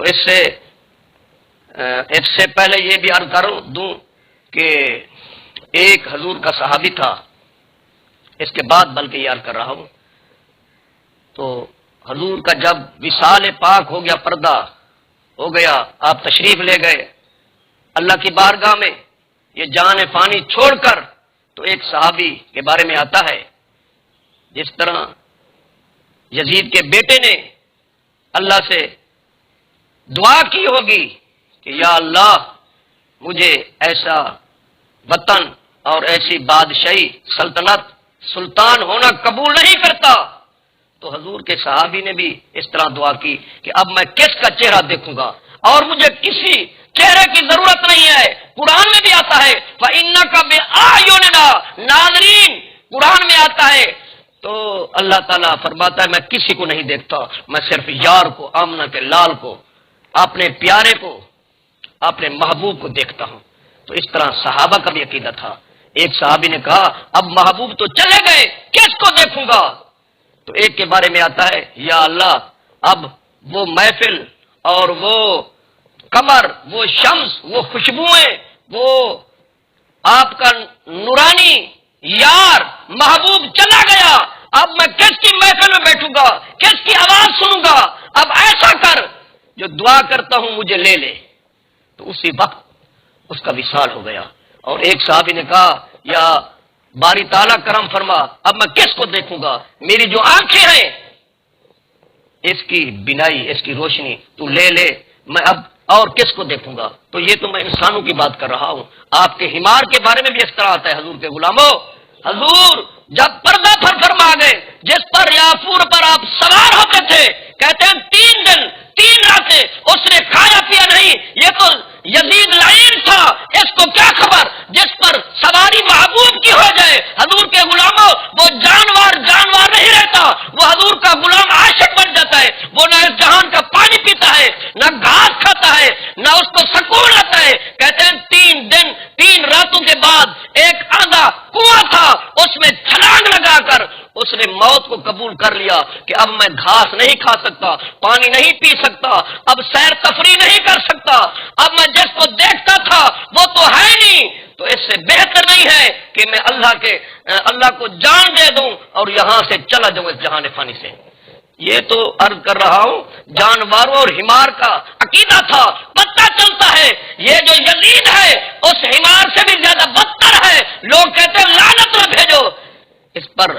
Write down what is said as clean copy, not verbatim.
اس سے پہلے یہ بھی عرض کر دوں کہ ایک حضور کا صحابی تھا، اس کے بعد بلکہ یہ عرض کر رہا ہوں، تو حضور کا جب وصال پاک ہو گیا، پردہ ہو گیا، آپ تشریف لے گئے اللہ کی بارگاہ میں یہ جان فانی چھوڑ کر، تو ایک صحابی کے بارے میں آتا ہے جس طرح یزید کے بیٹے نے اللہ سے دعا کی ہوگی کہ یا اللہ مجھے ایسا وطن اور ایسی بادشاہی سلطنت سلطان ہونا قبول نہیں کرتا، تو حضور کے صحابی نے بھی اس طرح دعا کی کہ اب میں کس کا چہرہ دیکھوں گا اور مجھے کسی چہرے کی ضرورت نہیں ہے۔ قرآن میں بھی آتا ہے فَإِنَّكَ بِأَعْيُنِنَا ناظرین، قرآن میں آتا ہے تو اللہ تعالیٰ فرماتا ہے میں کسی کو نہیں دیکھتا، میں صرف یار کو، آمنہ کے لال کو، اپنے پیارے کو، اپنے محبوب کو دیکھتا ہوں۔ تو اس طرح صحابہ کا بھی عقیدہ تھا۔ ایک صحابی نے کہا اب محبوب تو چلے گئے، کس کو دیکھوں گا؟ تو ایک کے بارے میں آتا ہے یا اللہ اب وہ محفل اور وہ قمر، وہ شمس، وہ خوشبوئیں، وہ آپ کا نورانی یار محبوب چلا گیا، اب میں کس کی محفل میں بیٹھوں گا، کس کی آواز سنوں گا؟ اب ایسا کر جو دعا کرتا ہوں مجھے لے لے۔ تو اسی وقت اس کا وصال ہو گیا۔ اور ایک صحابی نے کہا یا باری تعالیٰ کرم فرما، اب میں کس کو دیکھوں گا؟ میری جو آنکھیں ہیں اس کی بینائی، اس کی روشنی تو لے لے، میں اب اور کس کو دیکھوں گا؟ تو یہ تو میں انسانوں کی بات کر رہا ہوں۔ آپ کے حمار کے بارے میں بھی اس طرح آتا ہے حضور کے غلاموں، حضور جب پردہ فرما گئے جس پر یافور پر آپ سوار ہوتے تھے، کہتے ہیں 3 دن 3 راتیں اس نے کھایا پیا نہیں، یہ تو یزید لعین تھا، اس کو کیا خبر جس پر سواری محبوب کی ہو جائے۔ حضور کے غلاموں وہ جانور نہیں رہتا، وہ حضور کا غلام عاشق بن جاتا ہے، وہ نہ اس جہان کا پانی پیتا ہے، نہ گھاس کھاتا ہے، نہ اس کو سکون آتا ہے۔ کہتے ہیں 3 دن 3 راتوں کے بعد ایک آندھا کنواں تھا، اس میں چھلانگ لگا کر اس نے موت کو قبول کر لیا کہ اب میں گھاس نہیں کھا سکتا، پانی نہیں پی سکتا، اب سیر تفریح نہیں کر سکتا، اب میں جس کو دیکھتا تھا وہ تو ہے نہیں، تو اس سے بہتر نہیں ہے کہ میں اللہ کو جان دے دوں اور یہاں سے چلا جاؤں اس جہان فانی سے۔ یہ تو عرض کر رہا ہوں جانوروں اور حمار کا عقیدہ تھا۔ پتہ چلتا ہے یہ جو یزید ہے اس حمار سے بھی زیادہ بدتر ہے۔ لوگ کہتے ہیں لعنت نہ بھیجو اس پر۔